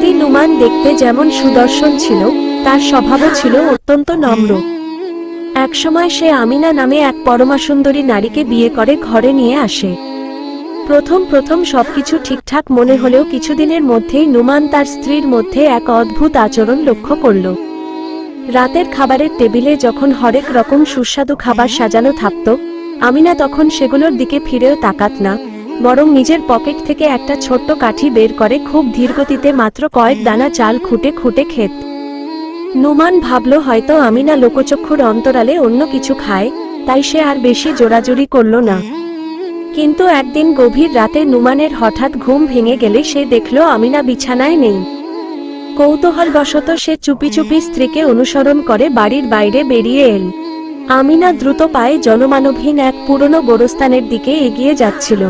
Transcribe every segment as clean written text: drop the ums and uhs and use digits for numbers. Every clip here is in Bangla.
সিদি নুমান দেখতে যেমন সুদর্শন ছিল, তার স্বভাবও ছিল অত্যন্ত নম্র। একসময় সে আমিনা নামে এক পরমাসুন্দরী নারীকে বিয়ে করে ঘরে নিয়ে আসে। প্রথম প্রথম সবকিছু ঠিকঠাক মনে হলেও কিছুদিনের মধ্যেই নুমান তার স্ত্রীর মধ্যে এক অদ্ভুত আচরণ লক্ষ্য করল। রাতের খাবারের টেবিলে যখন হরেক রকম সুস্বাদু খাবার সাজানো থাকত, আমিনা তখন সেগুলোর দিকে ফিরেও তাকাত না, বরং নিজের পকেট থেকে একটা ছোট্ট কাঠি বের করে খুব ধীরগতিতে মাত্র কয়েক দানা চাল খুঁটে খুঁটে খেত। নুমান ভাবল হয়তো আমিনা লোকচক্ষুর অন্তরালে অন্য কিছু খায়, তাই সে আর বেশি জোরাজুরি করল না। কিন্তু একদিন গভীর রাতে নুমানের হঠাৎ ঘুম ভেঙে গেলে সে দেখল আমিনা বিছানায় নেই। কৌতূহলবশত সে চুপি চুপি স্ত্রীকে অনুসরণ করে বাড়ির বাইরে বেরিয়ে এল। আমিনা দ্রুত পায়ে জনমানবহীন এক পুরনো গোরস্থানের দিকে এগিয়ে যাচ্ছিল।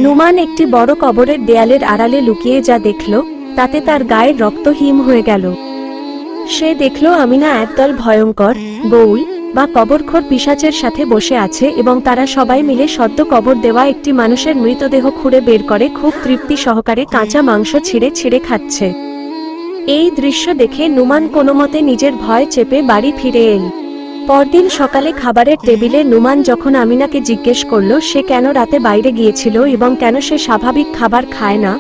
নুমান একটি বড় কবরের দেয়ালের আড়ালে লুকিয়ে যা দেখল, তাতে তার গায়ের রক্ত হিম হয়ে গেল। সে দেখল আমিনা একদল ভয়ঙ্কর গৌল বা কবরখোর পিশাচের সাথে বসে আছে এবং তারা সবাই মিলে সদ্য কবর দেওয়া একটি মানুষের মৃতদেহ খুঁড়ে বের করে খুব তৃপ্তি সহকারে কাঁচা মাংস ছিঁড়ে ছিঁড়ে খাচ্ছে। এই দৃশ্য দেখে নুমান কোনোমতে নিজের ভয় চেপে বাড়ি ফিরে এল। পরদিন সকালে খাবারের টেবিলে নুমান যখন আমিনাকে জিজ্ঞেস করল সে কেন রাতে বাইরে গিয়েছিল এবং কেন সে স্বাভাবিক খাবার খায় না,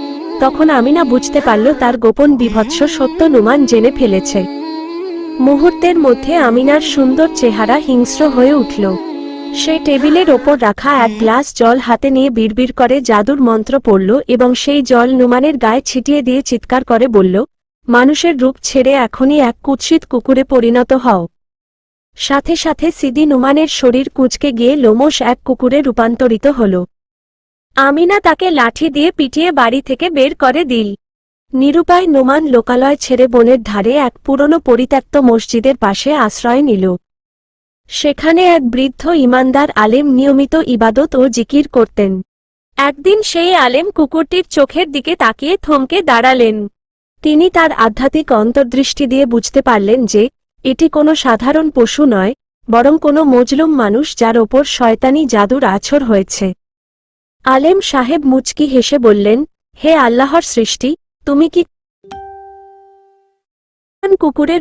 তখন আমিনা বুঝতে পারল তার গোপন বিভৎস সত্য নুমান জেনে ফেলেছে। মুহূর্তের মধ্যে আমিনার সুন্দর চেহারা হিংস্র হয়ে উঠল। সে টেবিলের ওপর রাখা এক গ্লাস জল হাতে নিয়ে বিড়বিড় করে জাদুর মন্ত্র পড়ল এবং সেই জল নুমানের গায়ে ছিটিয়ে দিয়ে চিৎকার করে বলল, মানুষের রূপ ছেড়ে এখনই এক কুৎসিত কুকুরে পরিণত হও। সাথে সাথে সিদি নুমানের শরীর কুঁচকে গিয়ে লোমশ এক কুকুরে রূপান্তরিত হল। আমিনা তাকে লাঠি দিয়ে পিটিয়ে বাড়ি থেকে বের করে দিল। নিরুপায় নুমান লোকালয় ছেড়ে বনের ধারে এক পুরনো পরিত্যক্ত মসজিদের পাশে আশ্রয় নিল। সেখানে এক বৃদ্ধ ইমানদার আলেম নিয়মিত ইবাদত ও জিকির করতেন। একদিন সেই আলেম কুকুরটির চোখের দিকে তাকিয়ে থমকে দাঁড়ালেন। তিনি তার আধ্যাত্মিক অন্তর্দৃষ্টি দিয়ে বুঝতে পারলেন যে এটি কোনো সাধারণ পশু নয়, বরং কোনো মজলুম মানুষ যার ওপর শয়তানি জাদুর আছর হয়েছে। আলেম সাহেব মুচকি হেসে বললেন, হে আল্লাহর সৃষ্টি, তুমি কি কুকুরের